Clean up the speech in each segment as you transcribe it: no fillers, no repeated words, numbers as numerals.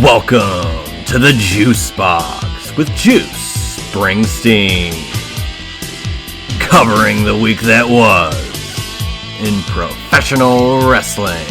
Welcome to the Juice Box with Juice Springsteen, covering the week that was in professional wrestling.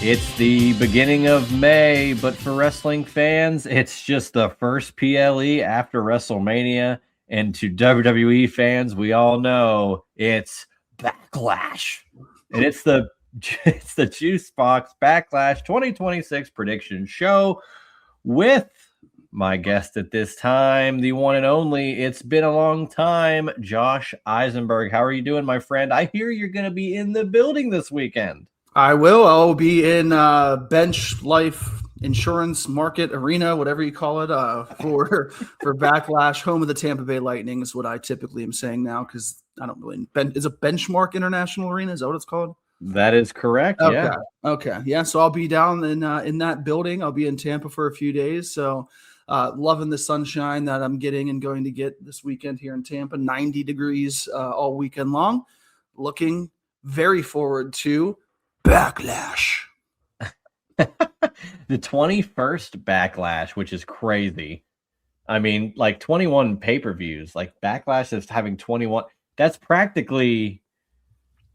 It's the beginning of May, but for wrestling fans, it's just the first PLE after WrestleMania. And to WWE fans, we all know it's Backlash. And it's the Juice Box Backlash 2026 prediction show with my guest at this time, the one and only, it's been a long time, Josh Isenberg. How are you doing, my friend? I hear you're going to be in the building this weekend. I will. I'll be in Bench Life Insurance Market Arena, whatever you call it, for Backlash. Home of the Tampa Bay Lightning is what I typically am saying now because I don't really. Is it Benchmark International Arena? Is that what it's called? That is correct. Okay. Yeah. Okay. Yeah. So I'll be down in that building. I'll be in Tampa for a few days. So loving the sunshine that I'm getting and going to get this weekend here in Tampa. 90 degrees all weekend long. Looking very forward to Backlash. The 21st Backlash, which is crazy. I mean, like 21 pay-per-views, like Backlash is having 21. That's practically,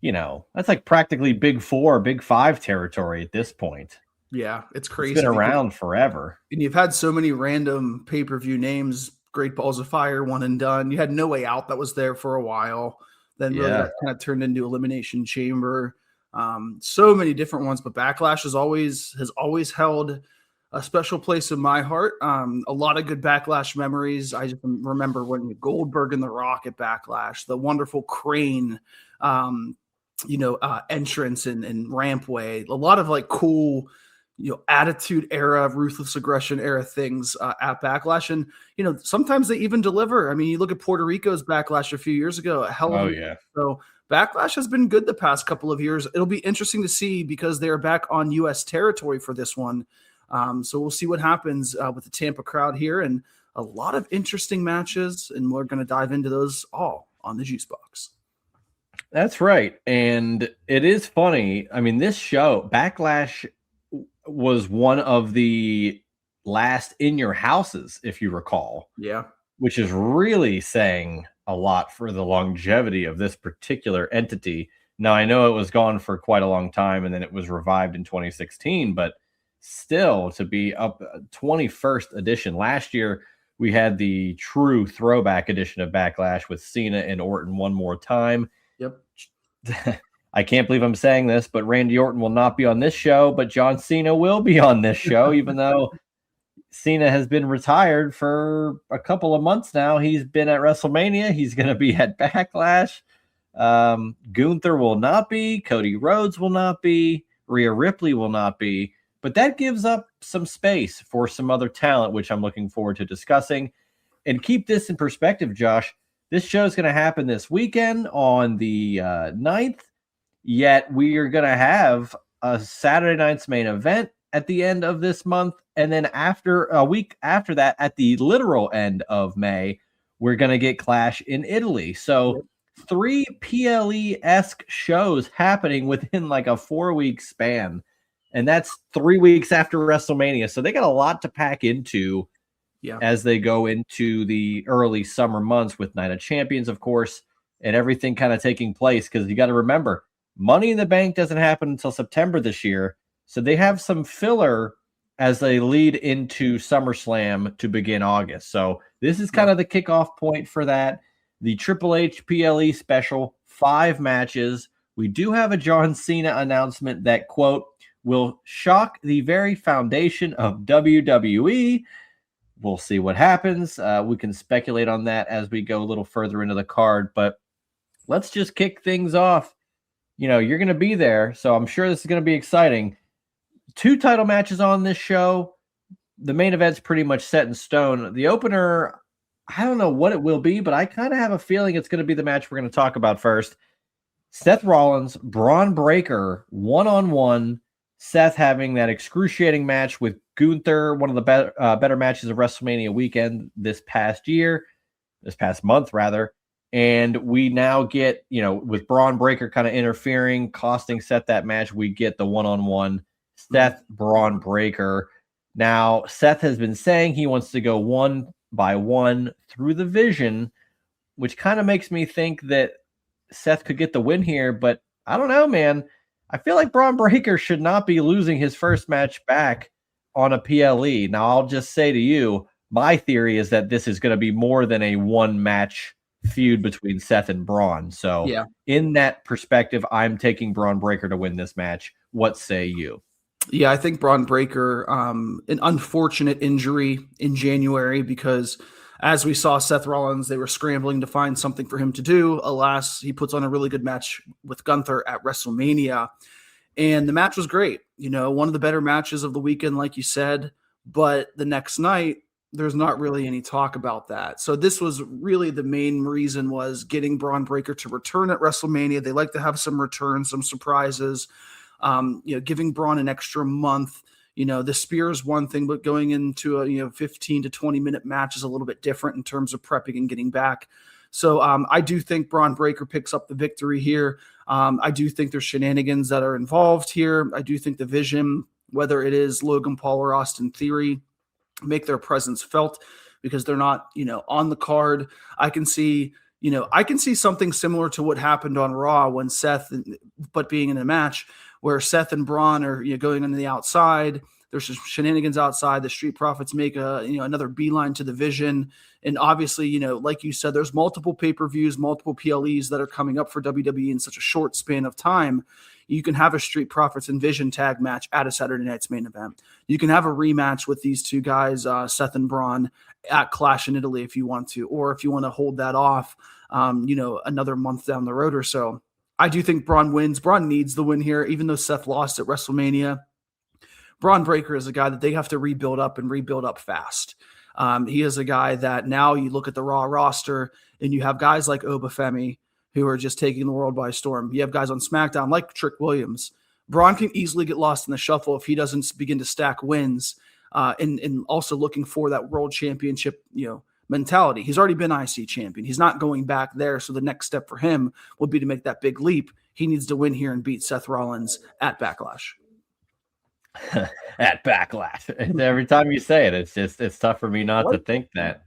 that's like practically Big Four, Big Five territory at this point. Yeah, it's crazy. It's been around forever. And you've had so many random pay-per-view names. Great Balls of Fire, One and Done. You had No Way Out that was there for a while. Then really that kind of turned into Elimination Chamber. So many different ones, but Backlash has always held a special place in my heart. A lot of good Backlash memories. I just remember when Goldberg and The Rock at Backlash, the wonderful Crane, entrance and rampway, a lot of like cool, attitude era, ruthless aggression era things at Backlash. And, sometimes they even deliver. I mean, you look at Puerto Rico's Backlash a few years ago. So Backlash has been good the past couple of years. It'll be interesting to see because they're back on U.S. territory for this one. So we'll see what happens with the Tampa crowd here and a lot of interesting matches. And we're going to dive into those all on the Juice Box. That's right. And it is funny. I mean, this show, Backlash, was one of the last in your houses, if you recall. Yeah. Which is really saying a lot for the longevity of this particular entity. Now, I know it was gone for quite a long time and then it was revived in 2016, but still to be up 21st edition. Last year, we had the true throwback edition of Backlash with Cena and Orton one more time. Yep. I can't believe I'm saying this, but Randy Orton will not be on this show, but John Cena will be on this show, even though Cena has been retired for a couple of months now. He's been at WrestleMania. He's going to be at Backlash. Gunther will not be. Cody Rhodes will not be. Rhea Ripley will not be. But that gives up some space for some other talent, which I'm looking forward to discussing. And keep this in perspective, Josh. This show is going to happen this weekend on the 9th. Yet we are going to have a Saturday night's main event at the end of this month. And then after a week after that, at the literal end of May, we're going to get Clash in Italy. So 3 PLE-esque shows happening within like a 4-week span. And that's 3 weeks after WrestleMania. So they got a lot to pack into as they go into the early summer months with Night of Champions, of course, and everything kind of taking place. Because you got to remember, Money in the Bank doesn't happen until September this year. So they have some filler as they lead into SummerSlam to begin August. So this is kind of the kickoff point for that. The Triple H PLE special, 5 matches. We do have a John Cena announcement that, quote, will shock the very foundation of WWE. We'll see what happens. We can speculate on that as we go a little further into the card, but let's just kick things off. You're going to be there, so I'm sure this is going to be exciting. 2 title matches on this show. The main event's pretty much set in stone. The opener, I don't know what it will be, but I kind of have a feeling it's going to be the match we're going to talk about first. Seth Rollins, Braun Breaker, one-on-one. Seth having that excruciating match with Gunther, one of the better matches of WrestleMania weekend this past month rather. And we now get, with Braun Breaker kind of interfering, costing Seth that match, we get the one-on-one Seth Braun Breaker. Now, Seth has been saying he wants to go one by one through the Vision, which kind of makes me think that Seth could get the win here, but I don't know, man. I feel like Braun Breaker should not be losing his first match back on a PLE. Now, I'll just say to you, my theory is that this is going to be more than a one-match feud between Seth and Braun. So, in that perspective, I'm taking Braun Breaker to win this match. What say you? Yeah, I think Braun Breaker, an unfortunate injury in January because as we saw Seth Rollins, they were scrambling to find something for him to do. Alas, he puts on a really good match with Gunther at WrestleMania. And the match was great. One of the better matches of the weekend, like you said. But the next night, there's not really any talk about that. So this was really the main reason was getting Braun Breaker to return at WrestleMania. They like to have some returns, some surprises. Giving Braun an extra month. The spear is one thing, but going into a 15 to 20 minute match is a little bit different in terms of prepping and getting back. So I do think Braun Breaker picks up the victory here. I do think there's shenanigans that are involved here. I do think the Vision, whether it is Logan Paul or Austin Theory, make their presence felt because they're not, on the card. I can see something similar to what happened on Raw when Seth, but being in a match where Seth and Braun are going on the outside. There's some shenanigans outside. The Street Profits make another beeline to the Vision. And obviously, like you said, there's multiple pay-per-views, multiple PLEs that are coming up for WWE in such a short span of time. You can have a Street Profits and Vision tag match at a Saturday Night's Main Event. You can have a rematch with these two guys, Seth and Braun, at Clash in Italy if you want to, or if you want to hold that off, another month down the road or so. I do think Braun wins. Braun needs the win here, even though Seth lost at WrestleMania. Braun Breaker is a guy that they have to rebuild up fast. He is a guy that now you look at the Raw roster and you have guys like Obafemi who are just taking the world by storm. You have guys on SmackDown like Trick Williams. Braun can easily get lost in the shuffle if he doesn't begin to stack wins and also looking for that world championship, mentality. He's already been IC champion. He's not going back there. So the next step for him would be to make that big leap. He needs to win here and beat Seth Rollins at Backlash. At Backlash. Every time you say it, it's tough for me not to think that.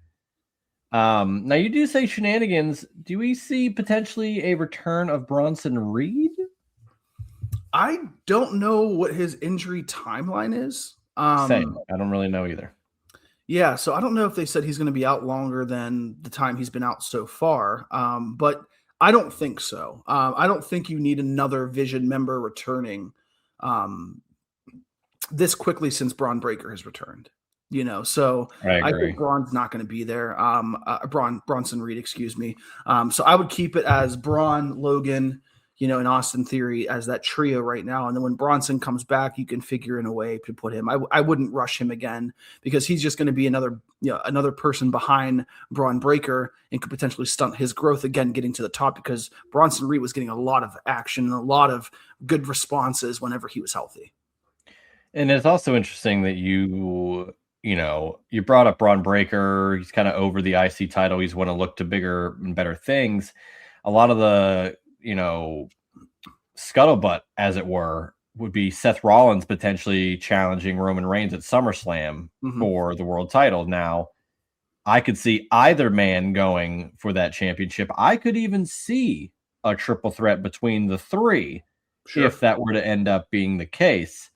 Now you do say shenanigans. Do we see potentially a return of Bronson Reed? I don't know what his injury timeline is. Same. I don't really know either. Yeah, so I don't know if they said he's going to be out longer than the time he's been out so far, but I don't think so. I don't think you need another Vision member returning this quickly since Braun Breaker has returned. So I think Braun's not going to be there. Bronson Reed, excuse me. So I would keep it as Braun, Logan, and Austin Theory as that trio right now. And then when Bronson comes back, you can figure in a way to put him. I wouldn't rush him again because he's just going to be another person behind Braun Breaker and could potentially stunt his growth again, getting to the top because Bronson Reed was getting a lot of action and a lot of good responses whenever he was healthy. And it's also interesting that you brought up Braun Breaker. He's kind of over the IC title. He's want to look to bigger and better things. A lot of the, scuttlebutt, as it were, would be Seth Rollins potentially challenging Roman Reigns at SummerSlam for the world title. Now, I could see either man going for that championship. I could even see a triple threat between the three if that were to end up being the case.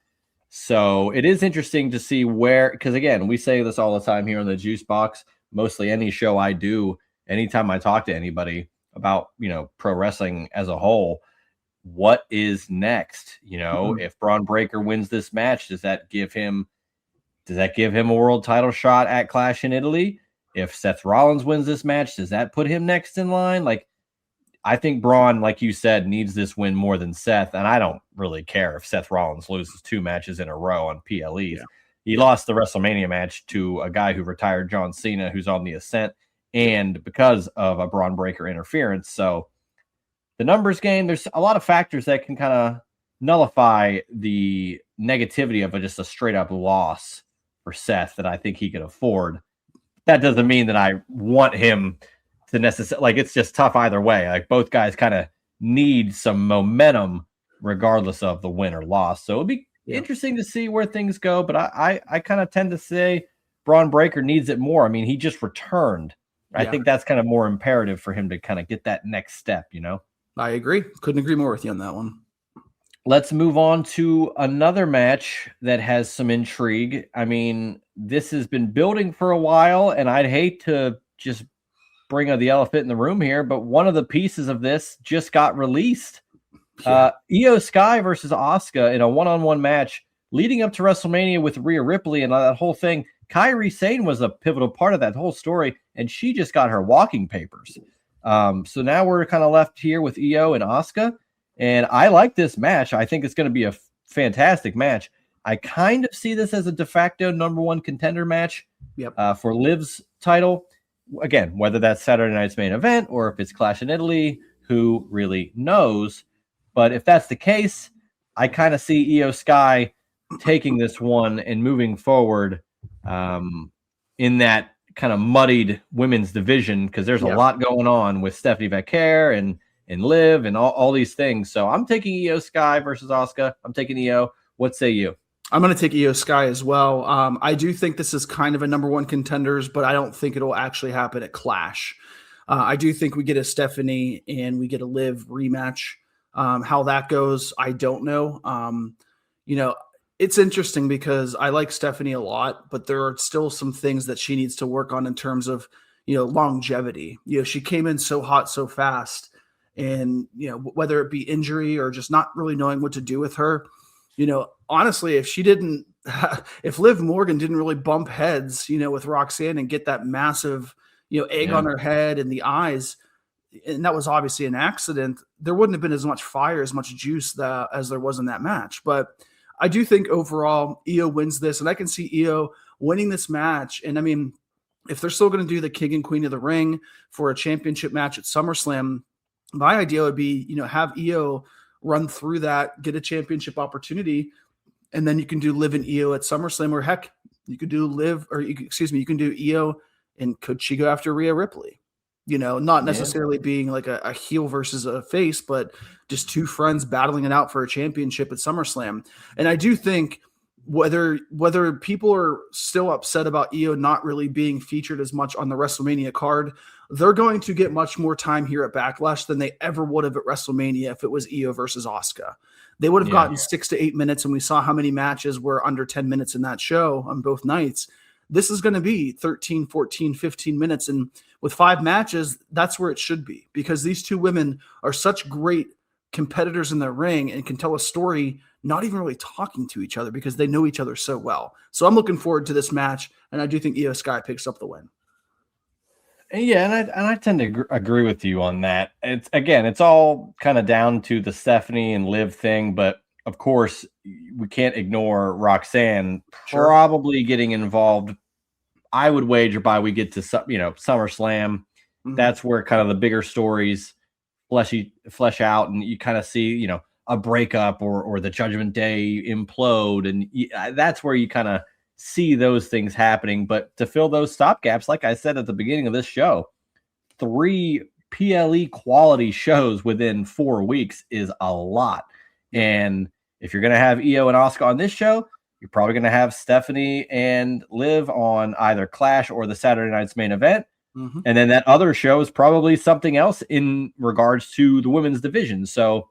So it is interesting to see where, because again, we say this all the time here on the Juice Box, mostly any show I do, anytime I talk to anybody about, pro wrestling as a whole, what is next? If Braun Breaker wins this match, does that give him a world title shot at Clash in Italy? If Seth Rollins wins this match, does that put him next in line? I think Braun, like you said, needs this win more than Seth, and I don't really care if Seth Rollins loses 2 matches in a row on PLEs. Yeah. He lost the WrestleMania match to a guy who retired John Cena, who's on the ascent, and because of a Braun Breaker interference. So the numbers game, there's a lot of factors that can kind of nullify the negativity of just a straight-up loss for Seth that I think he could afford. That doesn't mean that I want him to necessarily, like, it's just tough either way. Like, both guys kind of need some momentum regardless of the win or loss. So it'll be interesting to see where things go. But I kind of tend to say Braun Breaker needs it more. I mean, he just returned. I think that's kind of more imperative for him to kind of get that next step, you know? I agree. Couldn't agree more with you on that one. Let's move on to another match that has some intrigue. I mean, this has been building for a while, and I'd hate to just bring the elephant in the room here, but one of the pieces of this just got released. Io Sky versus Asuka in a one-on-one match leading up to WrestleMania with Rhea Ripley and that whole thing. Kairi Sane was a pivotal part of that whole story, and she just got her walking papers. So now we're kind of left here with Io and Asuka, and I like this match. I think it's going to be a fantastic match. I kind of see this as a de facto number one contender match for Liv's title. Again, whether that's Saturday night's main event or if it's Clash in Italy, who really knows? But if that's the case, I kind of see Io Sky taking this one and moving forward in that kind of muddied women's division, because there's a lot going on with Stephanie Vaquer and Liv and all these things. So I'm taking Io Sky versus Asuka. I'm taking Io. What say you? I'm going to take Io Sky as well. I do think this is kind of a number one contenders, but I don't think it'll actually happen at Clash. I do think we get a Stephanie and we get a Liv rematch. How that goes, I don't know. It's interesting because I like Stephanie a lot, but there are still some things that she needs to work on in terms of, longevity. She came in so hot, so fast, and, whether it be injury or just not really knowing what to do with her, honestly, if Liv Morgan didn't really bump heads, with Roxanne and get that massive, egg on her head and the eyes, and that was obviously an accident, there wouldn't have been as much fire, as much juice as there was in that match. But I do think overall Io wins this, and I can see Io winning this match. And I mean, if they're still going to do the King and Queen of the Ring for a championship match at SummerSlam, my idea would be, have Io run through that, get a championship opportunity, and then you can do Liv and Io at SummerSlam, or heck, you could do you can do Io, and could she go after Rhea Ripley? Not necessarily being like a heel versus a face, but just two friends battling it out for a championship at SummerSlam. And I do think whether people are still upset about Io not really being featured as much on the WrestleMania card, they're going to get much more time here at Backlash than they ever would have at WrestleMania if it was Io versus Asuka. They would have gotten 6 to 8 minutes, and we saw how many matches were under 10 minutes in that show on both nights. This is going to be 13, 14, 15 minutes. And with 5 matches, that's where it should be, because these two women are such great competitors in the ring and can tell a story not even really talking to each other because they know each other so well. So I'm looking forward to this match, and I do think Io Sky picks up the win. Yeah, and I tend to agree with you on that. It's all kind of down to the Stephanie and Liv thing, but of course we can't ignore Roxanne probably getting involved. I would wager by we get to SummerSlam. Mm-hmm. That's where kind of the bigger stories flesh out, and you kind of see a breakup or the Judgment Day implode, and that's where you kind of see those things happening. But to fill those stopgaps, like I said at the beginning of this show, 3 PLE quality shows within 4 weeks is a lot. And if you're going to have Io and Asuka on this show, you're probably going to have Stephanie and Liv on either Clash or the Saturday night's main event. Mm-hmm. And then that other show is probably something else in regards to the women's division. So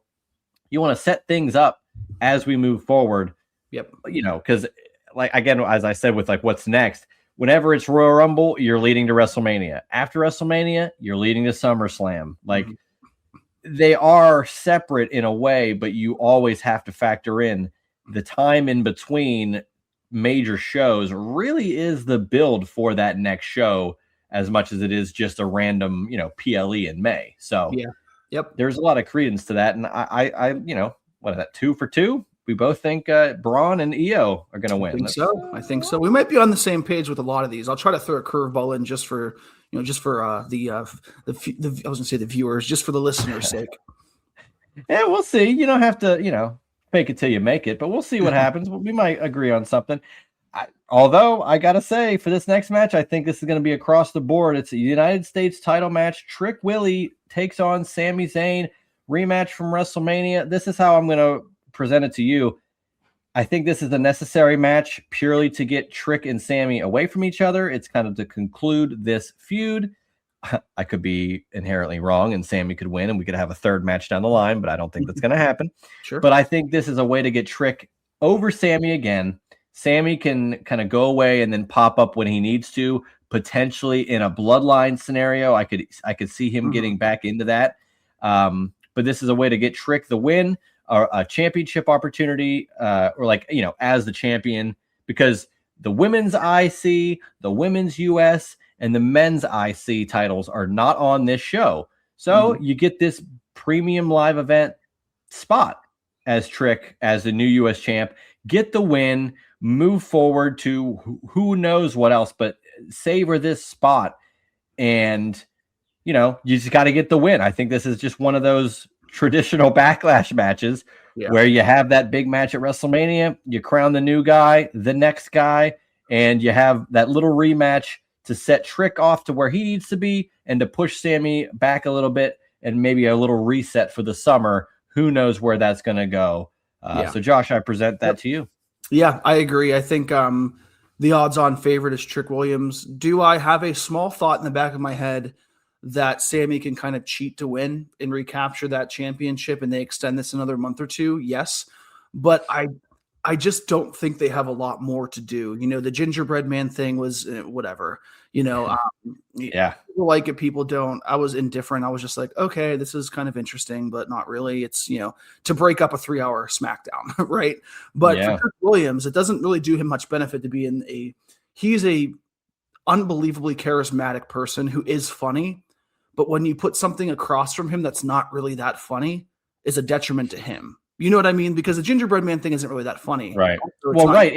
you want to set things up as we move forward. Yep. Because again, as I said, with what's next, whenever it's Royal Rumble, you're leading to WrestleMania. After WrestleMania, you're leading to SummerSlam. They are separate in a way, but you always have to factor in the time in between major shows really is the build for that next show as much as it is just a random, PLE in May. So there's a lot of credence to that. And I what is that, 2 for 2? We both think Braun and Io are going to win. I think so. We might be on the same page with a lot of these. I'll try to throw a curveball in just for I was going to say the viewers, just for the listeners' sake. Yeah, we'll see. You don't have to, fake it till you make it, but we'll see what happens. We might agree on something. Although I gotta say, for this next match, I think this is going to be across the board. It's a United States title match. Trick Willie takes on Sami Zayn, rematch from WrestleMania. This is how I'm going to present it to you. I think this is a necessary match purely to get Trick and Sammy away from each other. It's kind of to conclude this feud. I could be inherently wrong, and Sammy could win, and we could have a third match down the line, but I don't think that's going to happen. Sure. But I think this is a way to get Trick over Sammy again. Sammy can kind of go away and then pop up when he needs to, potentially in a bloodline scenario. I could see him getting back into that. But this is a way to get Trick the win, or a championship opportunity, or like, as the champion, because the women's IC, the women's US, and the men's IC titles are not on this show. So you get this premium live event spot as Trick, as the new US champ, get the win, move forward to who knows what else, but savor this spot. And, you just got to get the win. I think this is just one of those traditional Backlash matches where you have that big match at WrestleMania, you crown the new guy, the next guy, and you have that little rematch to set Trick off to where he needs to be and to push Sammy back a little bit, and maybe a little reset for the summer. Who knows where that's going to go. So Josh, I present that to you. Yeah, I agree. I think the odds-on favorite is Trick Williams. Do I have a small thought in the back of my head that Sammy can kind of cheat to win and recapture that championship and they extend this another month or two? Yes. But I just don't think they have a lot more to do. The gingerbread man thing was whatever, people like it, people don't. I was indifferent. I was just like, okay, this is kind of interesting, but not really. It's, to break up a 3-hour SmackDown, right? But for Trick Williams, it doesn't really do him much benefit to be he's a unbelievably charismatic person who is funny, but when you put something across from him that's not really that funny, is a detriment to him. You know what I mean? Because the gingerbread man thing isn't really that funny. Right. Well, right.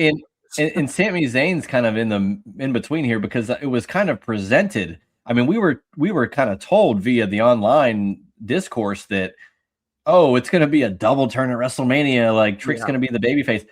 And Sami Zayn's kind of in between here, because it was kind of presented. I mean, we were kind of told via the online discourse that, it's going to be a double turn at WrestleMania. Like Trick's going to be the babyface.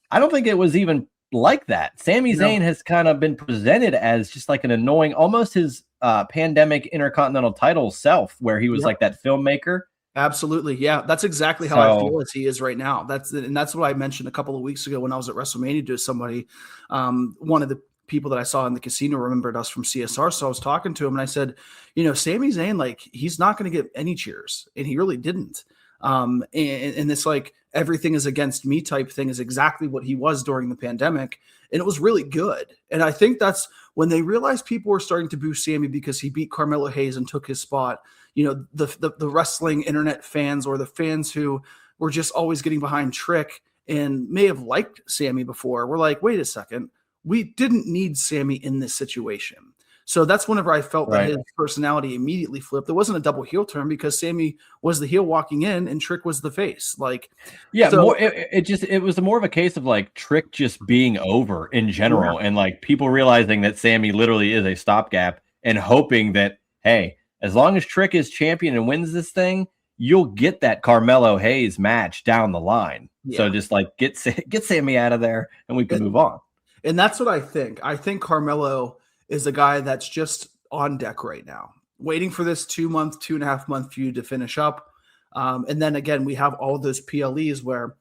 I don't think it was even like that. Sami Zayn has kind of been presented as just like an annoying, almost his pandemic Intercontinental title self, where he was like that filmmaker. Absolutely. Yeah. That's exactly how I feel as he is right now. That's what I mentioned a couple of weeks ago when I was at WrestleMania to somebody. One of the people that I saw in the casino remembered us from CSR. So I was talking to him and I said, Sami Zayn, like, he's not going to get any cheers. And he really didn't. And this like everything is against me type thing is exactly what he was during the pandemic. And it was really good. And I think that's when they realized people were starting to boo Sammy because he beat Carmelo Hayes and took his spot. The wrestling internet fans, or the fans who were just always getting behind Trick and may have liked Sammy before, were like, wait a second, we didn't need Sammy in this situation. So that's whenever I felt that his personality immediately flipped. There wasn't a double heel turn because Sammy was the heel walking in and Trick was the face. It was more of a case of like Trick just being over in general, and like people realizing that Sammy literally is a stopgap and hoping that, hey, as long as Trick is champion and wins this thing, you'll get that Carmelo Hayes match down the line. Yeah. So just like get Sammy out of there and we can move on. And that's what I think. I think Carmelo is a guy that's just on deck right now, waiting for this 2.5 month feud to finish up. And then again, we have all those PLEs where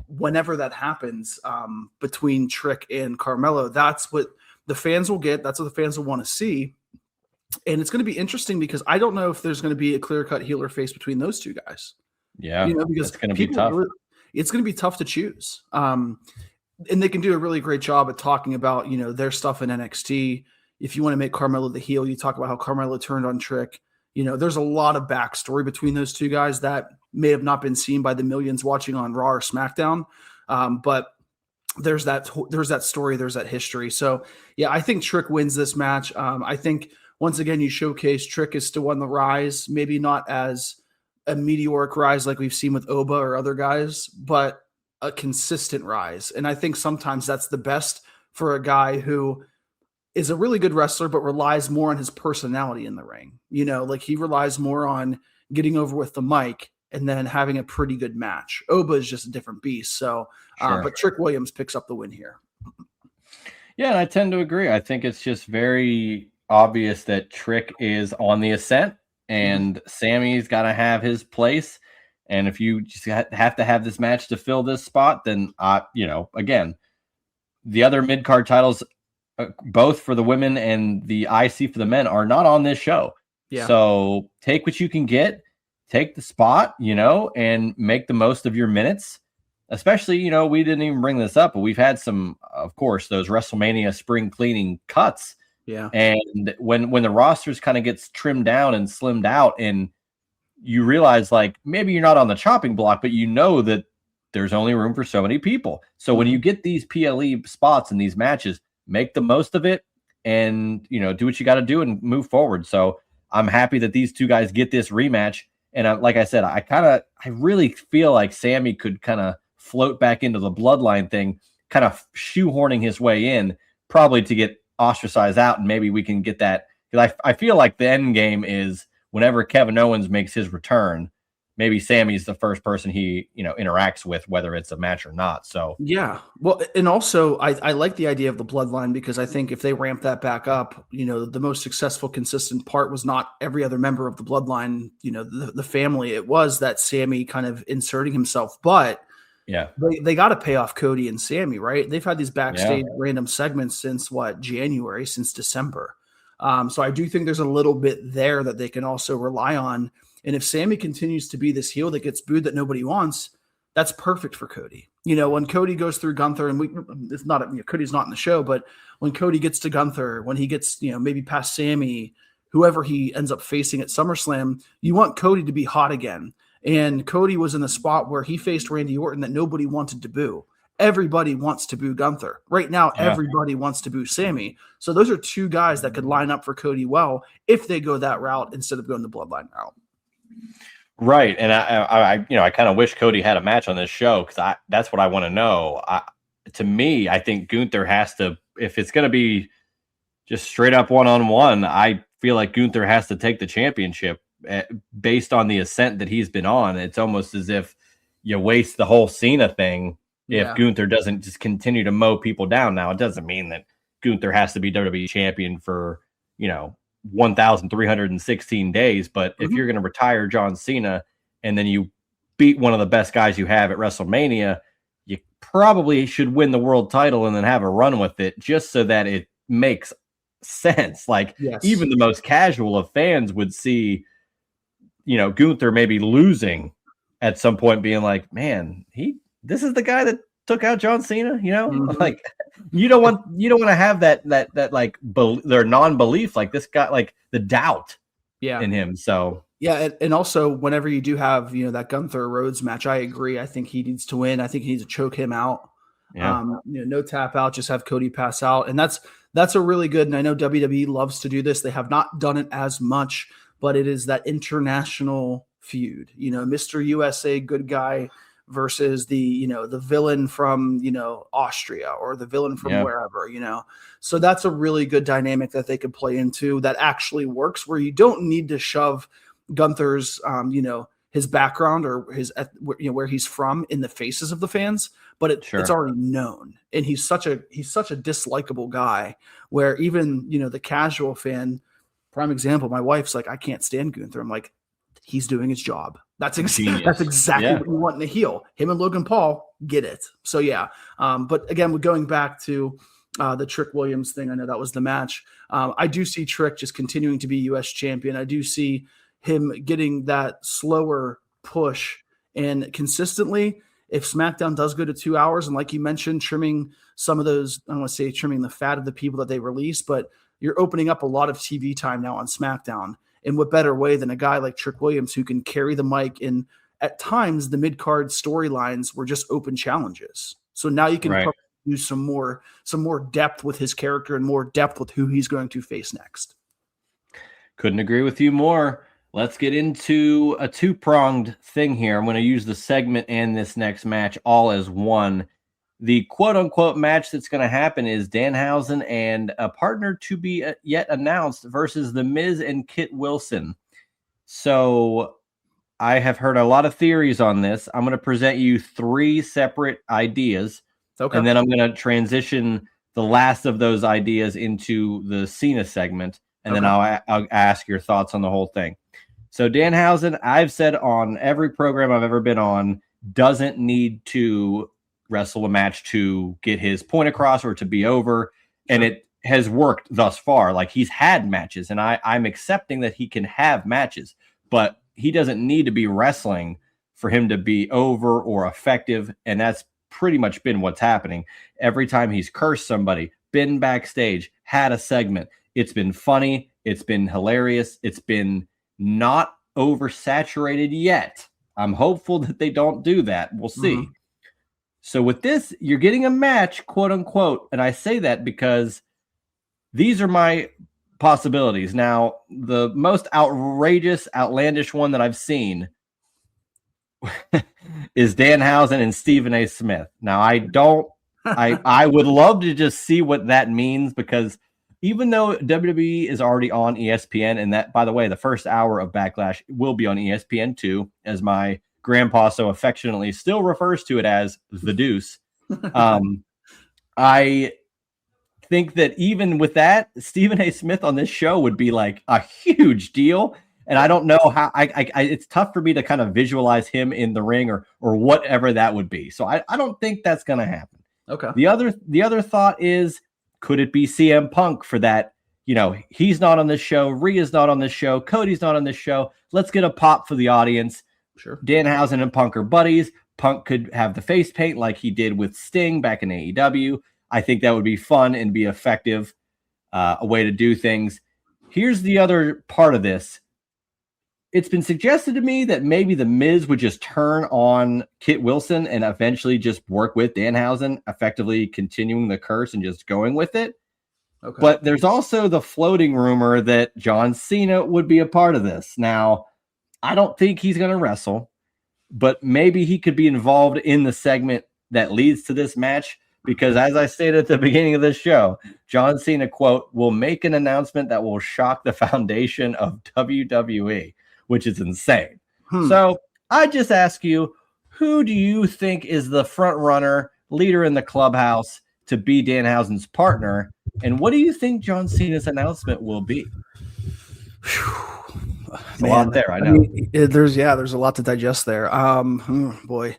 whenever that happens between Trick and Carmelo, that's what the fans will get. That's what the fans will want to see. And it's going to be interesting because I don't know if there's going to be a clear-cut heel or face between those two guys. Yeah, because it's going to be tough. It's going to be tough to choose. And they can do a really great job at talking about, their stuff in NXT. If you want to make Carmelo the heel, you talk about how Carmelo turned on Trick. There's a lot of backstory between those two guys that may have not been seen by the millions watching on Raw or SmackDown. But there's that story, there's that history. So yeah, I think Trick wins this match. I think once again, you showcase Trick is still on the rise, maybe not as a meteoric rise like we've seen with Oba or other guys, but a consistent rise. And I think sometimes that's the best for a guy who is a really good wrestler, but relies more on his personality in the ring. Like he relies more on getting over with the mic and then having a pretty good match. Oba is just a different beast. So, sure. But Trick Williams picks up the win here. Yeah, and I tend to agree. I think it's just very obvious that Trick is on the ascent and Sammy's got to have his place. And if you just have to have this match to fill this spot, then, again, the other mid card titles, both for the women and the IC for the men, are not on this show. Yeah. So take what you can get, take the spot, and make the most of your minutes. Especially, we didn't even bring this up, but we've had some, of course, those WrestleMania spring cleaning cuts. Yeah. And when the rosters kind of gets trimmed down and slimmed out, and you realize like maybe you're not on the chopping block, but you know that there's only room for so many people. So when you get these PLE spots in these matches, make the most of it and, do what you got to do and move forward. So I'm happy that these two guys get this rematch. And like I said, I really feel like Sammy could kind of float back into the bloodline thing, kind of shoehorning his way in, probably to get ostracized out. And maybe we can get that. Because I feel like the end game is whenever Kevin Owens makes his return, maybe Sammy's the first person he, interacts with, whether it's a match or not. So yeah. Well, and also I like the idea of the bloodline because I think if they ramp that back up, the most successful, consistent part was not every other member of the bloodline, the family. It was that Sammy kind of inserting himself. But yeah, they got to pay off Cody and Sammy, right? They've had these backstage random segments since January, since December. So I do think there's a little bit there that they can also rely on. And if Sammy continues to be this heel that gets booed that nobody wants, that's perfect for Cody. When Cody goes through Gunther, and it's not Cody's not in the show, but when Cody gets to Gunther, when he gets maybe past Sammy, whoever he ends up facing at SummerSlam, you want Cody to be hot again. And Cody was in a spot where he faced Randy Orton that nobody wanted to boo. Everybody wants to boo Gunther. Right now, everybody wants to boo Sammy. So those are two guys that could line up for Cody well if they go that route instead of going the bloodline route. Right. And I kind of wish Cody had a match on this show because that's what I want to know. To me, I think Gunther has to, if it's going to be just straight up one-on-one, I feel like Gunther has to take the championship based on the ascent that he's been on. It's almost as if you waste the whole Cena thing if Gunther doesn't just continue to mow people down. Now, it doesn't mean that Gunther has to be WWE champion for, 1,316 days. But if you're going to retire John Cena and then you beat one of the best guys you have at WrestleMania, you probably should win the world title and then have a run with it just so that it makes sense. Like even the most casual of fans would see, Gunther maybe losing at some point being like, man, this is the guy that took out John Cena, like you don't want to have that like their non-belief, like this guy, like the doubt in him. So and also whenever you do have that Gunther Rhodes match, I agree. I think he needs to win. I think he needs to choke him out. No tap out, just have Cody pass out, and that's a really good. And I know WWE loves to do this. They have not done it as much, but it is that international feud. Mr. USA good guy versus the villain from Austria or the villain from wherever, so that's a really good dynamic that they could play into that actually works, where you don't need to shove Gunther's his background or his where he's from in the faces of the fans, but it's already known, and he's such a dislikable guy where even the casual fan, prime example, my wife's like, I can't stand Gunther. I'm like, he's doing his job. That's exactly what you want in a heel. Him and Logan Paul get it. So but again, we're going back to the Trick Williams thing. I know that was the match. I do see Trick just continuing to be U.S. champion. I do see him getting that slower push and consistently. If SmackDown does go to 2 hours, and like you mentioned, trimming some of those, I don't want to say trimming the fat of the people that they release, but you're opening up a lot of TV time now on SmackDown. And what better way than a guy like Trick Williams who can carry the mic? And at times the mid-card storylines were just open challenges. So now you can use some more depth with his character and more depth with who he's going to face next. Couldn't agree with you more. Let's get into a two-pronged thing here. I'm going to use the segment and this next match all as one. The quote-unquote match that's going to happen is Danhausen and a partner to be yet announced versus The Miz and Kit Wilson. So I have heard a lot of theories on this. I'm going to present you three separate ideas, and then I'm going to transition the last of those ideas into the Cena segment, and then I'll ask your thoughts on the whole thing. So Danhausen, I've said on every program I've ever been on, doesn't need to wrestle a match to get his point across or to be over. And it has worked thus far. Like, he's had matches, and I'm accepting that he can have matches, but he doesn't need to be wrestling for him to be over or effective. And that's pretty much been what's happening. Every time he's cursed somebody, been backstage, had a segment, it's been funny, it's been hilarious, it's been not oversaturated yet. I'm hopeful that they don't do that. We'll see. Mm-hmm. So with this, you're getting a match, quote unquote. And I say that because these are my possibilities. Now, the most outrageous, outlandish one that I've seen is Danhausen and Stephen A. Smith. Now, I would love to just see what that means, because even though WWE is already on ESPN, and that, by the way, the first hour of Backlash will be on ESPN too, as my grandpa so affectionately still refers to it as the Deuce. I think that even with that, Stephen A. Smith on this show would be like a huge deal. And I don't know how it's tough for me to kind of visualize him in the ring or whatever that would be. So I don't think that's going to happen. Okay. The other thought is, could it be CM Punk for that? You know, he's not on this show. Rhea's not on this show. Cody's not on this show. Let's get a pop for the audience. Sure. Danhausen and Punk are buddies. Punk could have the face paint like he did with Sting back in AEW. I think that would be fun and be effective, a way to do things. Here's the other part of this. It's been suggested to me that maybe the Miz would just turn on Kit Wilson and eventually just work with Danhausen, effectively continuing the curse and just going with it. Okay. But there's also the floating rumor that John Cena would be a part of this. Now, I don't think he's going to wrestle, but maybe he could be involved in the segment that leads to this match, because as I stated at the beginning of this show, John Cena, quote, will make an announcement that will shock the foundation of WWE, which is insane. So I just ask you, who do you think is the front runner, leader in the clubhouse to be Danhausen's partner? And what do you think John Cena's announcement will be? A lot there, I know. I mean, there's a lot to digest there. Boy,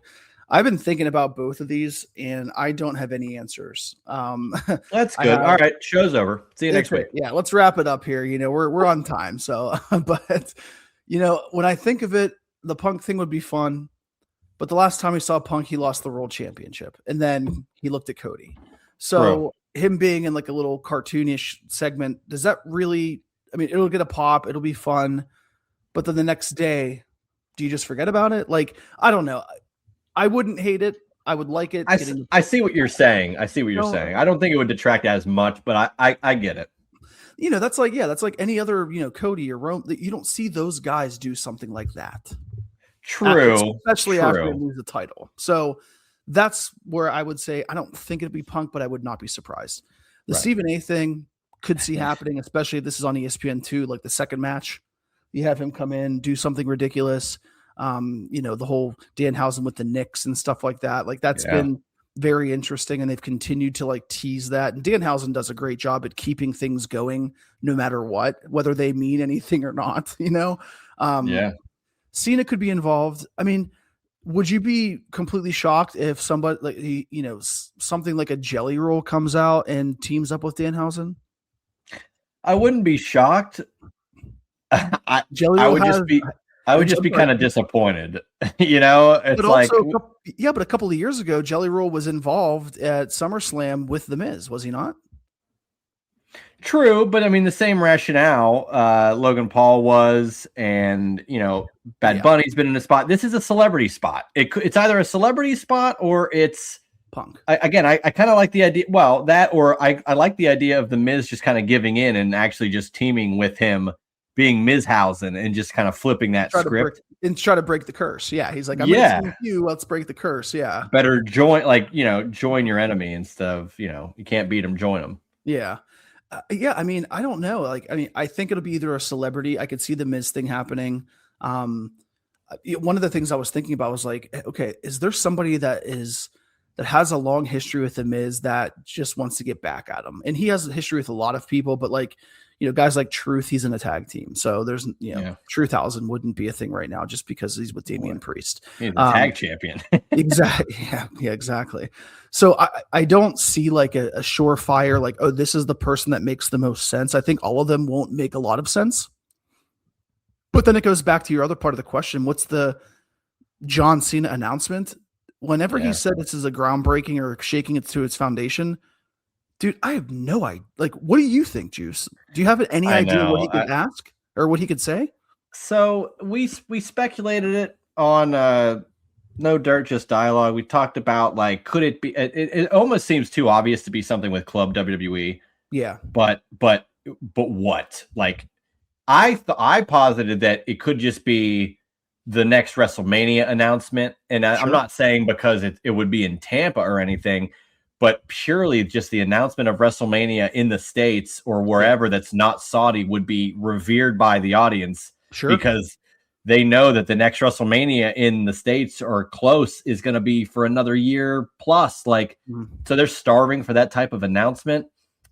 I've been thinking about both of these, and I don't have any answers. That's good. All right, show's over. See you next week. Yeah, let's wrap it up here. You know, we're on time, so but you know, when I think of it, the Punk thing would be fun. But the last time we saw Punk, he lost the world championship, and then he looked at Cody. So him being in like a little cartoonish segment, does that really? I mean, it'll get a pop. It'll be fun. But then the next day, do you just forget about it? Like, I don't know. I wouldn't hate it. I would like it. I see what you're saying. I saying. I don't think it would detract as much, but I get it. You know, that's like any other, you know, Cody or Rome. You don't see those guys do something like that. True. Especially after they lose the title. So that's where I would say I don't think it'd be Punk, but I would not be surprised. The Stephen A thing could see happening, especially if this is on ESPN2, like the second match. You have him come in, do something ridiculous. You know, the whole Danhausen with the Knicks and stuff like that. Like that's been very interesting, and they've continued to like tease that. And Danhausen does a great job at keeping things going no matter what, whether they mean anything or not, you know? Cena could be involved. I mean, would you be completely shocked if somebody like, you know, something like a Jelly Roll comes out and teams up with Danhausen? I wouldn't be shocked. I would just be kind of disappointed, you know. It's like, but a couple of years ago, Jelly Roll was involved at SummerSlam with The Miz, was he not? True, but I mean the same rationale. Logan Paul was, and you know, Bad Bunny's been in a spot. This is a celebrity spot. It's either a celebrity spot or it's Punk. I kind of like the idea. Well, that or I like the idea of the Miz just kind of giving in and actually just teaming with him, being Mizhausen, and just kind of flipping that script and try to break the curse. Yeah, he's like, I'm gonna team you. Let's break the curse. Yeah, better join your enemy instead of, you know, you can't beat him, join him. Yeah. I mean, I don't know. Like, I mean, I think it'll be either a celebrity. I could see the Miz thing happening. One of the things I was thinking about was like, okay, is there somebody that is that has a long history with The Miz that just wants to get back at him. And he has a history with a lot of people, but like, guys like Truth, he's in a tag team. So there's, Truth Thousand wouldn't be a thing right now just because he's with Damian Priest. He's a tag champion. Exactly. Yeah, exactly. So I don't see like a surefire, like, oh, this is the person that makes the most sense. I think all of them won't make a lot of sense. But then it goes back to your other part of the question. What's the John Cena announcement? Whenever he said this is a groundbreaking or shaking it to its foundation, dude, I have no idea. Like, what do you think, Juice? Do you have any idea what he could ask or what he could say? So we speculated it on No Dirt, Just Dialogue. We talked about, like, could it be? It almost seems too obvious to be something with Club WWE. Yeah, but what? Like, I posited that it could just be the next WrestleMania announcement, and I'm not saying because it would be in Tampa or anything, but purely just the announcement of WrestleMania in the States or wherever that's not Saudi would be revered by the audience, because they know that the next WrestleMania in the States or close is going to be for another year plus. Like, so they're starving for that type of announcement.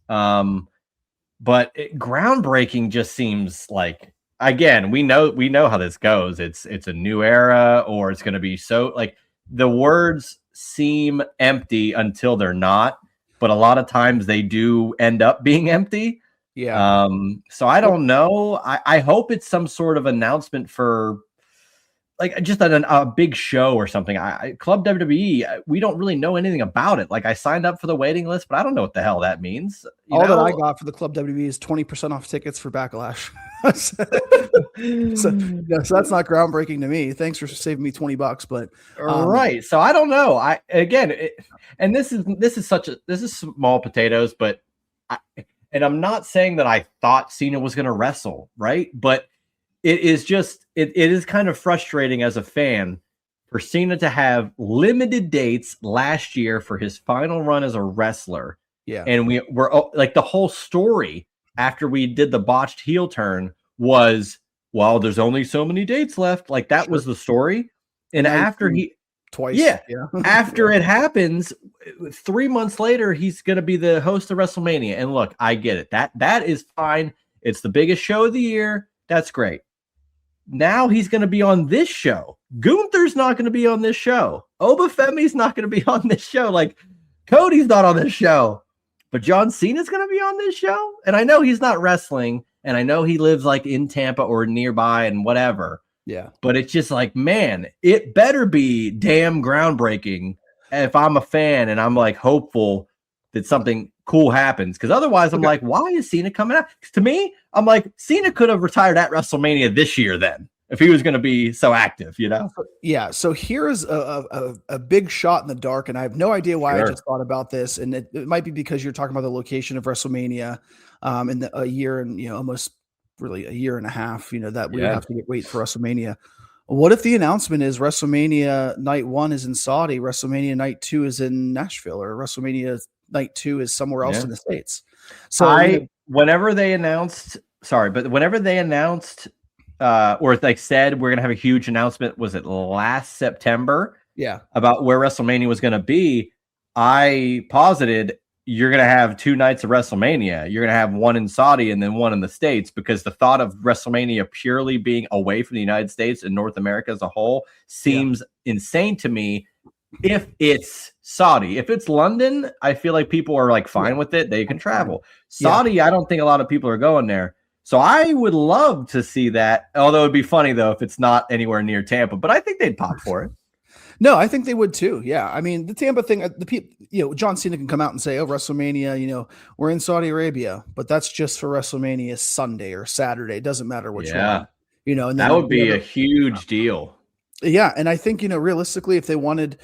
But groundbreaking just seems like, again, we know how this goes. It's a new era, or it's going to be so, like, the words seem empty until they're not, but a lot of times they do end up being empty. Yeah. So I don't know. I hope it's some sort of announcement for, like, just a big show or something. Club WWE, we don't really know anything about it. Like, I signed up for the waiting list, but I don't know what the hell that means. All that I got for the Club WWE is 20% off tickets for Backlash. so that's not groundbreaking to me. Thanks for saving me $20, but right. So I don't know. And this is small potatoes, but I'm not saying that I thought Cena was going to wrestle, right? But it is kind of frustrating as a fan for Cena to have limited dates last year for his final run as a wrestler. Yeah. And we're like, the whole story after we did the botched heel turn was, well, there's only so many dates left. Like, that was the story. And after twice. After it happens, 3 months later, he's going to be the host of WrestleMania. And look, I get it. That is fine. It's the biggest show of the year. That's great. Now he's going to be on this show. Gunther's not going to be on this show. Obafemi's not going to be on this show. Like, Cody's not on this show. But John Cena's going to be on this show. And I know he's not wrestling. And I know he lives, like, in Tampa or nearby and whatever. Yeah. But it's just like, man, it better be damn groundbreaking if I'm a fan and I'm, like, hopeful that something cool happens. Because otherwise I'm like, why is Cena coming out? To me, I'm like, Cena could have retired at WrestleMania this year then, if he was going to be so active, Yeah. So here is a big shot in the dark, and I have no idea why I just thought about this. And it might be because you're talking about the location of WrestleMania in a year and, almost really a year and a half, that we would have to wait for WrestleMania. What if the announcement is WrestleMania night 1 is in Saudi, WrestleMania night 2 is in Nashville, or WrestleMania night 2 is somewhere else in the States? So whenever they announced, or like said, we're going to have a huge announcement, was it last September? Yeah. About where WrestleMania was going to be, I posited you're going to have 2 nights of WrestleMania. You're going to have one in Saudi and then one in the States, because the thought of WrestleMania purely being away from the United States and North America as a whole seems insane to me. If it's Saudi, if it's London, I feel like people are, like, fine with it. They can travel. Saudi, I don't think a lot of people are going there. So I would love to see that. Although it'd be funny, though, if it's not anywhere near Tampa, but I think they'd pop for it. No, I think they would too. Yeah. I mean, the Tampa thing, the people, John Cena can come out and say, oh, WrestleMania, we're in Saudi Arabia, but that's just for WrestleMania Sunday or Saturday. It doesn't matter which one, and that would be a huge deal. Yeah. And I think, realistically, if they wanted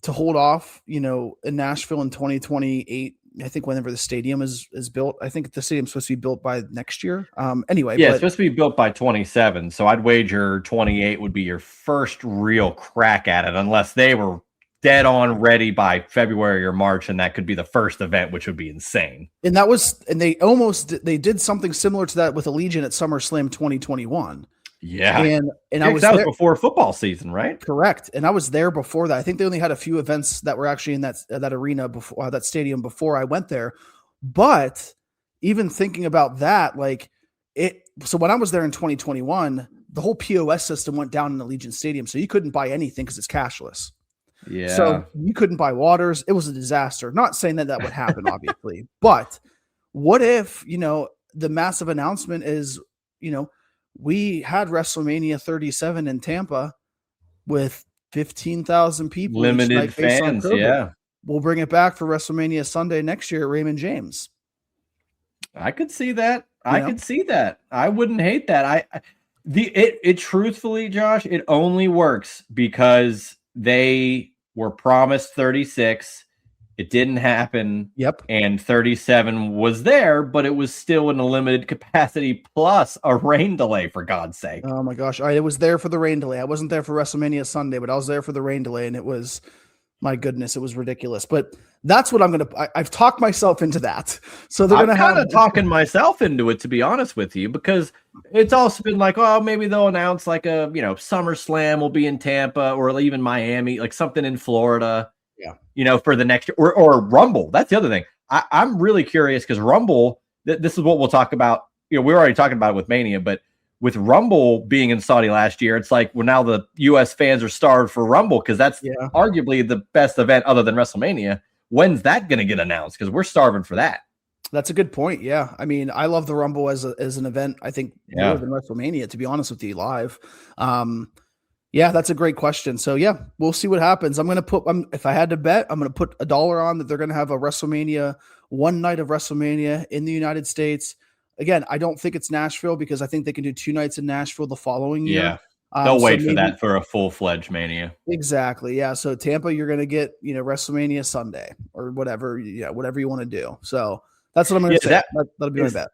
to hold off, in Nashville in 2028, I think whenever the stadium is built, I think the stadium's supposed to be built by next year. Anyway. Yeah, it's supposed to be built by 27. So I'd wager 28 would be your first real crack at it, unless they were dead on ready by February or March. And that could be the first event, which would be insane. And they did something similar to that with Allegiant at SummerSlam 2021. Yeah. And Yeah, I was that was there. before football season, right? Correct. And I was there before that. I think they only had a few events that were actually in that arena before that stadium before I went there. But even thinking about that, like so when I was there in 2021, the whole POS system went down in Allegiant Stadium. So you couldn't buy anything because it's cashless. Yeah. So you couldn't buy waters. It was a disaster. Not saying that would happen, obviously, but what if, the massive announcement is, we had WrestleMania 37 in Tampa with 15,000 people each Limited night based on fans, COVID. yeah. We'll bring it back for WrestleMania Sunday next year at Raymond James. I could see that. Could see that. I wouldn't hate that. It truthfully, Josh, it only works because they were promised 36. It didn't happen. Yep. And 37 was there, but it was still in a limited capacity plus a rain delay, for God's sake. Oh my gosh. I was there for the rain delay. I wasn't there for WrestleMania Sunday, but I was there for the rain delay, and it was, my goodness, it was ridiculous. But that's what I've talked myself into that. So they're going to have talking myself into it, to be honest with you, because it's also been like, oh, maybe they'll announce like a, SummerSlam will be in Tampa or even Miami, like something in Florida. Yeah. For the next year or Rumble. That's the other thing. I'm really curious because Rumble, this is what we'll talk about. We're already talking about it with Mania, but with Rumble being in Saudi last year, it's like, well, now the U.S. fans are starved for Rumble because that's arguably the best event other than WrestleMania. When's that going to get announced? Because we're starving for that. That's a good point. Yeah. I mean, I love the Rumble as an event. I think more than WrestleMania, to be honest with you, live. Yeah, that's a great question. So yeah, we'll see what happens. I'm going to if I had to bet, I'm going to put $1 on that they're going to have a WrestleMania, one night of WrestleMania in the United States. Again, I don't think it's Nashville because I think they can do 2 nights in Nashville the following year. Yeah, they'll wait for that for a full-fledged Mania. Exactly. Yeah. So Tampa, you're going to get, WrestleMania Sunday or whatever, whatever you want to do. So that's what I'm going to say. That'll be my bet.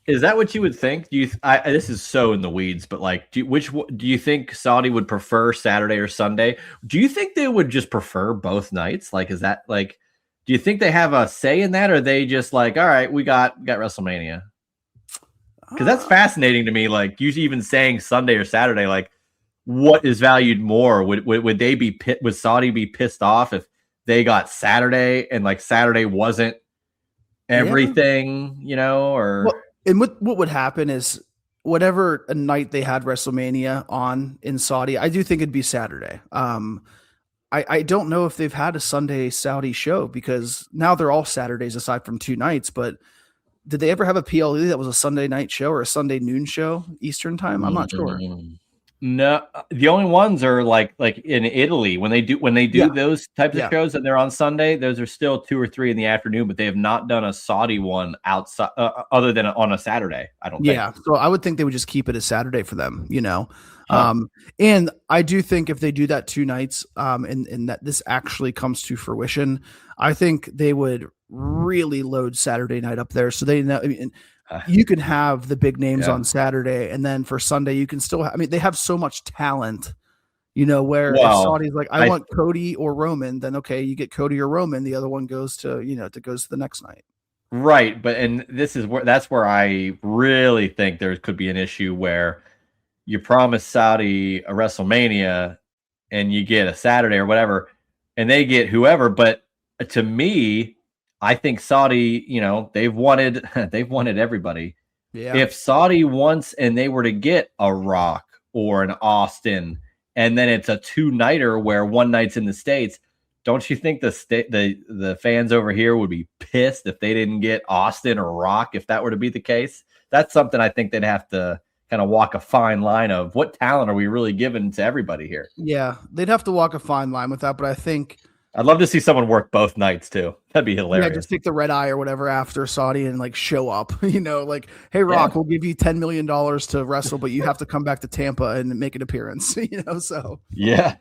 Is that what you would think? Do you? This is so in the weeds, but like, do you think Saudi would prefer Saturday or Sunday? Do you think they would just prefer both nights? Like, is that like? Do you think they have a say in that, or are they just like, all right, we got WrestleMania? Because that's fascinating to me. Like, you even saying Sunday or Saturday, like, what is valued more? Would they be would Saudi be pissed off if they got Saturday and like Saturday wasn't everything, or? Well, and what would happen is whatever a night they had WrestleMania on in Saudi, I do think it'd be Saturday. I don't know if they've had a Sunday Saudi show because now they're all Saturdays aside from 2 nights. But did they ever have a PLE that was a Sunday night show or a Sunday noon show Eastern time? I'm not sure. No, the only ones are like in Italy when they do those types of shows and they're on Sunday. Those are still 2 or 3 in the afternoon, but they have not done a Saudi one outside other than on a Saturday. I don't think. Yeah, so I would think they would just keep it as Saturday for them, And I do think if they do that 2 nights, and that this actually comes to fruition, I think they would really load Saturday night up there. So they know. I mean, you can have the big names on Saturday, and then for Sunday you can still. They have so much talent, where if Saudi's like, I want Cody or Roman, then okay, you get Cody or Roman. The other one goes to goes to the next night. Right, but that's where I really think there could be an issue where you promise Saudi a WrestleMania and you get a Saturday or whatever, and they get whoever. But to me, I think Saudi, they've wanted everybody. Yeah. If Saudi wants and they were to get a Rock or an Austin, and then it's a 2-nighter where one night's in the States, don't you think the fans over here would be pissed if they didn't get Austin or Rock if that were to be the case? That's something I think they'd have to kind of walk a fine line of what talent are we really giving to everybody here? Yeah, they'd have to walk a fine line with that, but I think I'd love to see someone work both nights too. That'd be hilarious. Yeah, just take the red eye or whatever after Saudi and like show up, like, hey, Rock, we'll give you $10 million to wrestle, but you have to come back to Tampa and make an appearance, so. Yeah.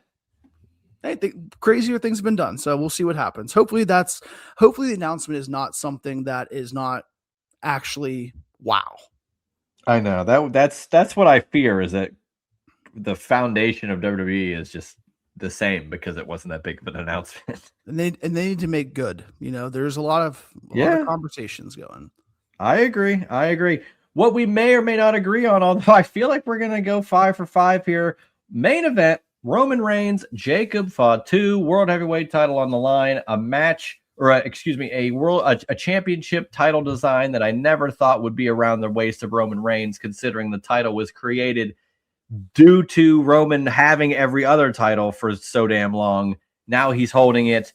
I think crazier things have been done. So we'll see what happens. Hopefully the announcement is not something that is not actually wow. I know that's what I fear is that the foundation of WWE is just the same because it wasn't that big of an announcement. And they need to make good. There's a lot of conversations going. I agree. what we may or may not agree on, although I feel like we're going to go 5 for 5 here. Main event, Roman Reigns, Jacob Fatu, world heavyweight title on the line, a match, or a championship title design that I never thought would be around the waist of Roman Reigns, considering the title was created due to Roman having every other title for so damn long. Now he's holding it.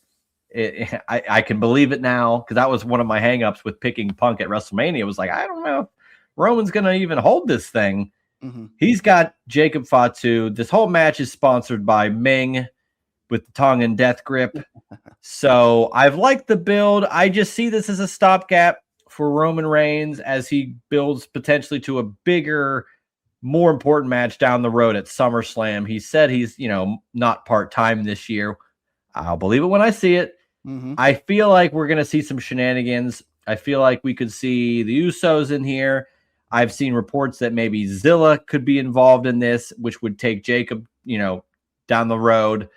I can believe it now, because that was one of my hangups with picking Punk at WrestleMania. It was like, I don't know if Roman's going to even hold this thing. Mm-hmm. He's got Jacob Fatu. This whole match is sponsored by Ming with the Tongan death grip. So I've liked the build. I just see this as a stopgap for Roman Reigns as he builds potentially to a bigger, more important match down the road at SummerSlam. He said he's, not part-time this year. I'll believe it when I see it. Mm-hmm. I feel like we're going to see some shenanigans. I feel like we could see the Usos in here. I've seen reports that maybe Zilla could be involved in this, which would take Jacob, down the road.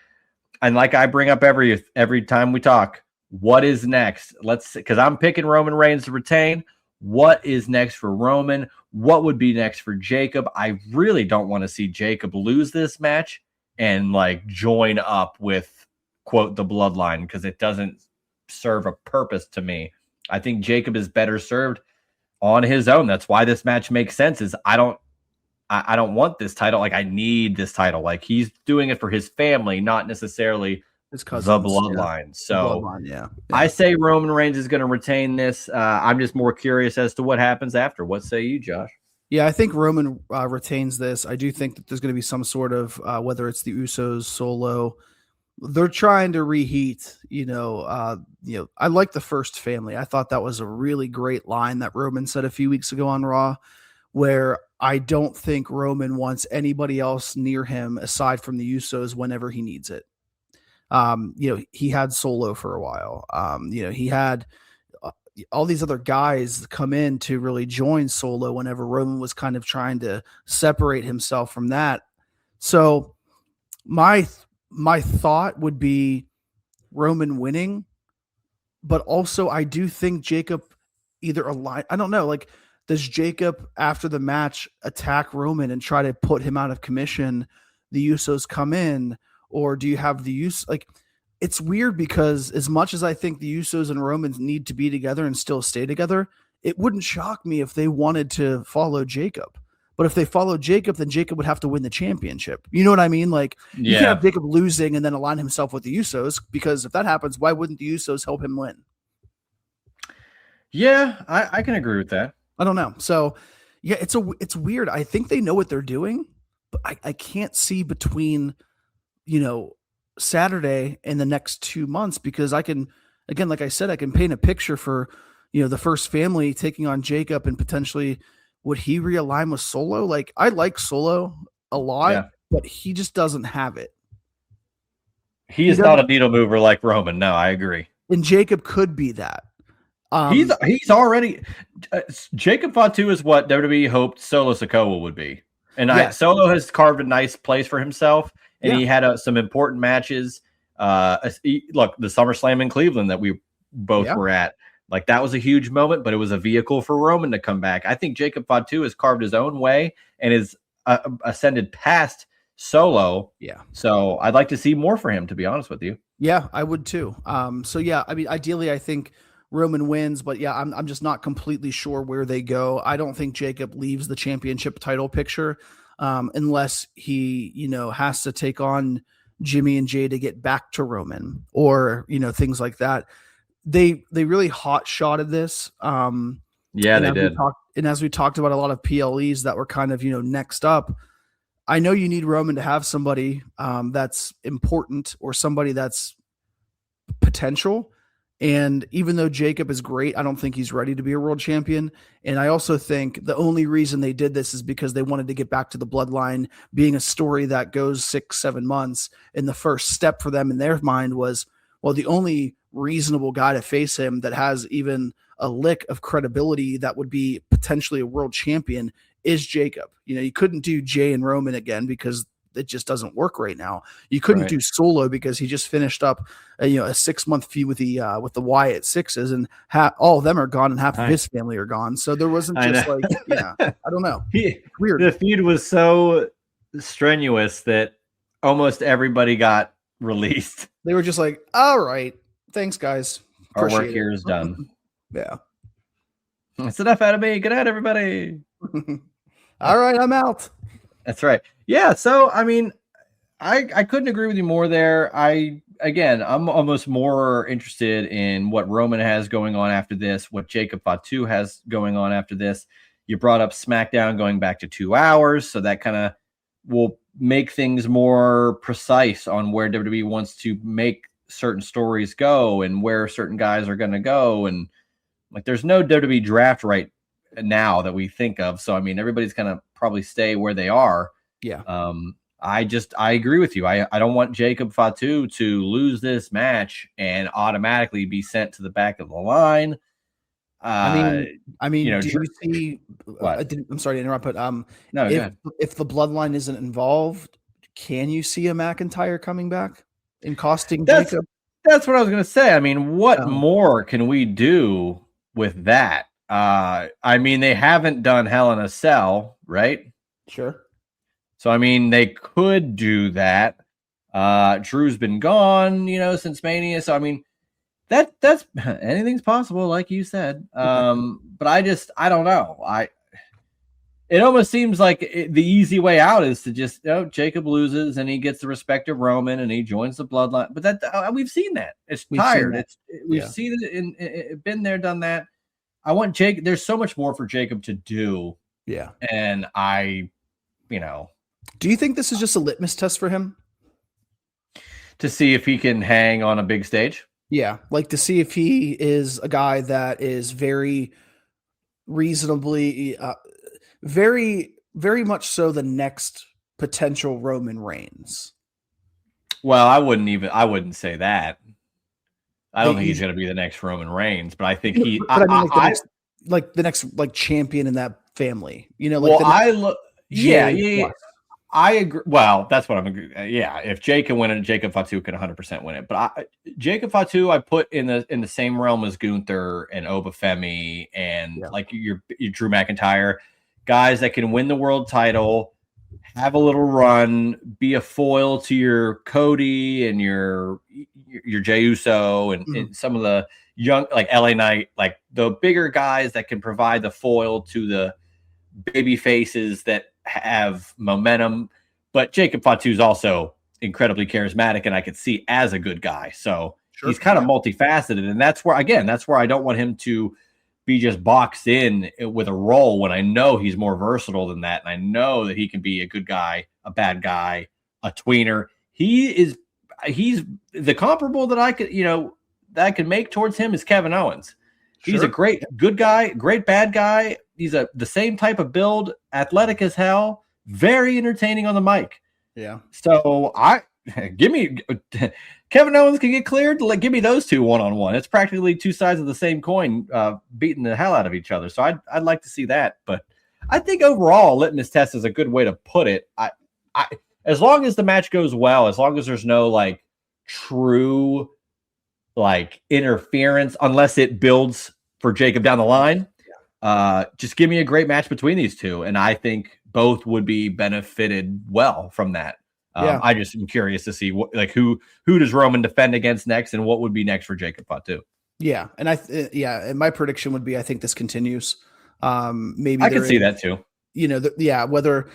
And like I bring up every time we talk, what is next? Because I'm picking Roman Reigns to retain. What is next for Roman? What would be next for Jacob? I really don't want to see Jacob lose this match and join up with, quote, the bloodline, because it doesn't serve a purpose to me. I think Jacob is better served on his own. That's why this match makes sense. Is I don't want this title. I need this title. He's doing it for his family, not necessarily his cousins, the bloodline. Yeah. So the bloodline, yeah. I say Roman Reigns is going to retain this. I'm just more curious as to what happens after. What say you, Josh? Yeah, I think Roman retains this. I do think that there's going to be some sort of, whether it's the Usos, Solo, they're trying to reheat, I like the first family. I thought that was a really great line that Roman said a few weeks ago on Raw, where I don't think Roman wants anybody else near him aside from the Usos whenever he needs it. He had Solo for a while. He had all these other guys come in to really join Solo whenever Roman was kind of trying to separate himself from that. So my thought would be Roman winning, but also I do think Jacob either align. I don't know, does Jacob after the match attack Roman and try to put him out of commission? The Usos come in, or do you have the it's weird because as much as I think the Usos and Romans need to be together and still stay together, it wouldn't shock me if they wanted to follow Jacob. But if they follow Jacob, then Jacob would have to win the championship. You know what I mean? You can't have Jacob losing and then align himself with the Usos, because if that happens, why wouldn't the Usos help him win? Yeah, I can agree with that. I don't know. So, yeah, it's weird. I think they know what they're doing, but I can't see between, Saturday and the next 2 months, because I can, again, like I said, I can paint a picture for, the first family taking on Jacob, and potentially would he realign with Solo? I like Solo a lot, but he just doesn't have it. He is not a needle mover like Roman. No, I agree. And Jacob could be that. He's already Jacob Fatu is what WWE hoped Solo Sikoa would be, and Solo has carved a nice place for himself, and he had some important matches. Look, the SummerSlam in Cleveland that we both were at, that was a huge moment, but it was a vehicle for Roman to come back. I think Jacob Fatu has carved his own way and is ascended past Solo. Yeah, so I'd like to see more for him, to be honest with you. Yeah, I would too. So yeah, I mean, ideally, I think Roman wins, but yeah, I'm just not completely sure where they go. I don't think Jacob leaves the championship title picture unless he, has to take on Jimmy and Jay to get back to Roman, or, things like that. They really hot shotted this. Yeah, they did. And as we talked about a lot of PLEs that were kind of, next up, I know you need Roman to have somebody that's important, or somebody that's potential. And even though Jacob is great, I don't think he's ready to be a world champion. And I also think the only reason they did this is because they wanted to get back to the bloodline being a story that goes 6-7 months. And the first step for them in their mind was, well, the only reasonable guy to face him that has even a lick of credibility that would be potentially a world champion is Jacob. You couldn't do Jay and Roman again because it just doesn't work right now. You couldn't do Solo because he just finished up a 6-month feud with the Wyatt Sixes, and all of them are gone, and half of his family are gone. So there wasn't just like, I don't know. Weird. The feud was so strenuous that almost everybody got released. They were just like, all right, thanks guys. Our work here is done. Yeah. That's enough out of me. Good night, everybody. All right, I'm out. That's right. Yeah. So, I mean, I couldn't agree with you more there. I'm almost more interested in what Roman has going on after this, what Jacob Fatu has going on after this. You brought up SmackDown going back to 2 hours. So that kind of will make things more precise on where WWE wants to make certain stories go and where certain guys are going to go. And like, there's no WWE draft right now that we think of. So, I mean, everybody's going to probably stay where they are. Yeah. I agree with you. I don't want Jacob Fatu to lose this match and automatically be sent to the back of the line. I mean, do you see? I'm sorry to interrupt, but if the bloodline isn't involved, can you see a McIntyre coming back and costing Jacob? That's what I was going to say. I mean, what more can we do with that? I mean, they haven't done Hell in a Cell, right? Sure. So, I mean, they could do that. Drew's been gone, since Mania. So, I mean, that's anything's possible, like you said. But I don't know. It almost seems like the easy way out is to just, Jacob loses and he gets the respect of Roman and he joins the bloodline. But that we've seen that. It's tired. We've seen it been there, done that. I want Jacob. There's so much more for Jacob to do. Yeah. And do you think this is just a litmus test for him? To see if he can hang on a big stage? Yeah. Like to see if he is a guy that is very reasonably, very, very much so the next potential Roman Reigns. Well, I wouldn't say that. I don't think he's going to be the next Roman Reigns, but I think he. But the next champion in that family. I agree. Well, that's what I'm agree. Yeah, if Jake can win it, Jacob Fatu can 100% win it. But Jacob Fatu, I put in the same realm as Gunther and Obafemi and like your Drew McIntyre, guys that can win the world title, have a little run, be a foil to your Cody and your Jey Uso and some of the young, like LA Knight, like the bigger guys that can provide the foil to the baby faces that have momentum. But Jacob Fatu is also incredibly charismatic and I could see as a good guy. So he's kind of multifaceted. And that's where I don't want him to be just boxed in with a role when I know he's more versatile than that. And I know that he can be a good guy, a bad guy, a tweener. He's the comparable that I could make towards him is Kevin Owens. He's a great good guy, great bad guy. He's the same type of build, athletic as hell, very entertaining on the mic. Yeah. So give me Kevin Owens can get cleared. Give me those two one-on-one. It's practically two sides of the same coin, beating the hell out of each other. So I'd like to see that. But I think overall, litmus test is a good way to put it. I as long as the match goes well, as long as there's no like true like interference, unless it builds for Jacob down the line. Just give me a great match between these two, and I think both would be benefited well from that. I just am curious to see who does Roman defend against next, and what would be next for Jacob Fatu. Yeah, and and my prediction would be I think this continues. Maybe I can see that too. Whether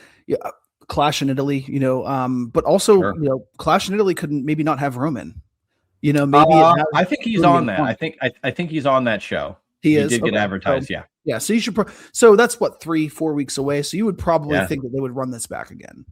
Clash in Italy, but also Clash in Italy couldn't maybe not have Roman. I think he's on that. I think he's on that show. He did get advertised. Yeah. So you should. So that's 3-4 weeks away. So you would probably think that they would run this back again.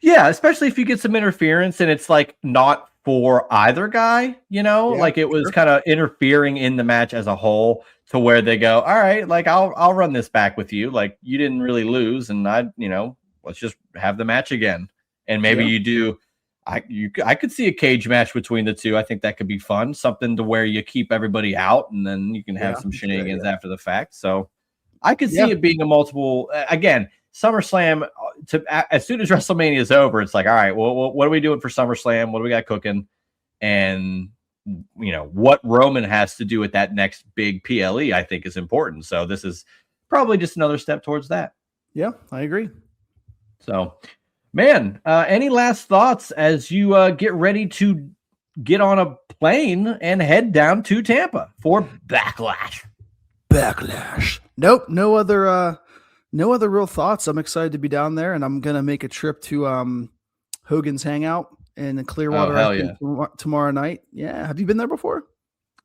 Yeah, especially if you get some interference and it's like not for either guy. Like it was kind of interfering in the match as a whole to where they go, all right, like I'll run this back with you. Like you didn't really lose, and let's just have the match again. And maybe you do. I could see a cage match between the two. I think that could be fun. Something to where you keep everybody out and then you can have some shenanigans after the fact. So I could see it being a multiple. Again, SummerSlam, as soon as WrestleMania is over, it's like, all right, well, what are we doing for SummerSlam? What do we got cooking? And, what Roman has to do with that next big PLE, I think is important. So this is probably just another step towards that. Yeah, I agree. So, man, any last thoughts as you get ready to get on a plane and head down to Tampa for Backlash? Nope, no other real thoughts. I'm excited to be down there, and I'm gonna make a trip to Hogan's Hangout in Clearwater tomorrow night. Yeah, have you been there before?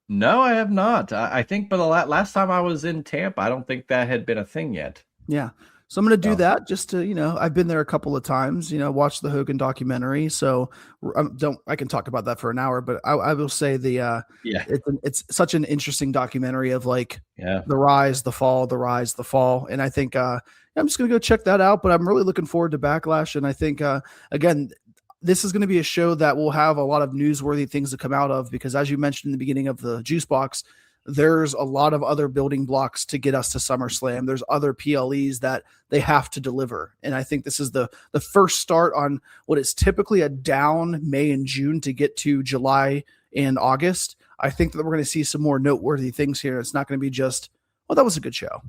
No, I have not. I think, but the last time I was in Tampa, I don't think that had been a thing yet. Yeah. So I'm going to do that just to, I've been there a couple of times, watched the Hogan documentary. So I can talk about that for an hour, but I will say it's such an interesting documentary of the rise, the fall, the rise, the fall. And I think I'm just going to go check that out, but I'm really looking forward to Backlash. And I think, again, this is going to be a show that will have a lot of newsworthy things to come out of, because as you mentioned in the beginning of the Juice Box, there's a lot of other building blocks to get us to SummerSlam. There's other PLEs that they have to deliver. And I think this is the first start on what is typically a down May and June to get to July and August. I think that we're going to see some more noteworthy things here. It's not going to be just, well, that was a good show.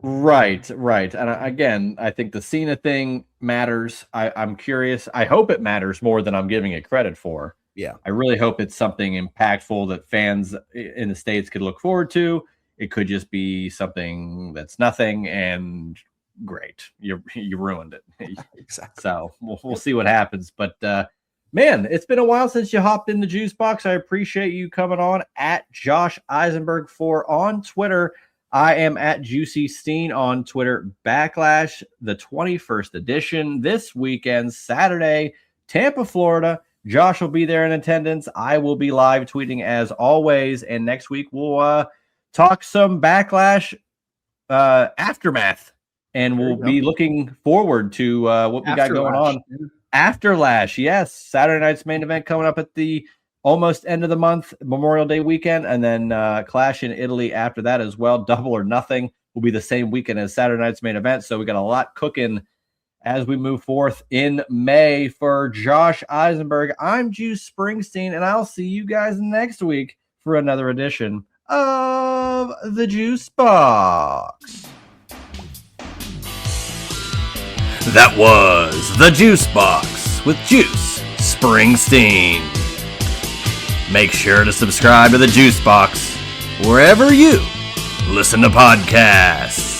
Right. And again, I think the Cena thing matters. I'm curious. I hope it matters more than I'm giving it credit for. Yeah. I really hope it's something impactful that fans in the States could look forward to. It could just be something that's nothing and great. You ruined it. Exactly. So we'll see what happens. But man, it's been a while since you hopped in the Juice Box. I appreciate you coming on. At Josh Isenberg 4 on Twitter. I am at Juicy Steen on Twitter. Backlash, the 21st edition this weekend, Saturday, Tampa, Florida. Josh will be there in attendance. I will be live tweeting as always. And next week we'll talk some Backlash aftermath. And we'll be looking forward to what we got going on. After Lash, yes. Saturday night's main event coming up at the almost end of the month, Memorial Day weekend. And then Clash in Italy after that as well. Double or Nothing will be the same weekend as Saturday night's main event. So we got a lot cooking as we move forth in May. For Josh Isenberg, I'm Juice Springsteen, and I'll see you guys next week for another edition of the Juice Box. That was the Juice Box with Juice Springsteen. Make sure to subscribe to the Juice Box wherever you listen to podcasts.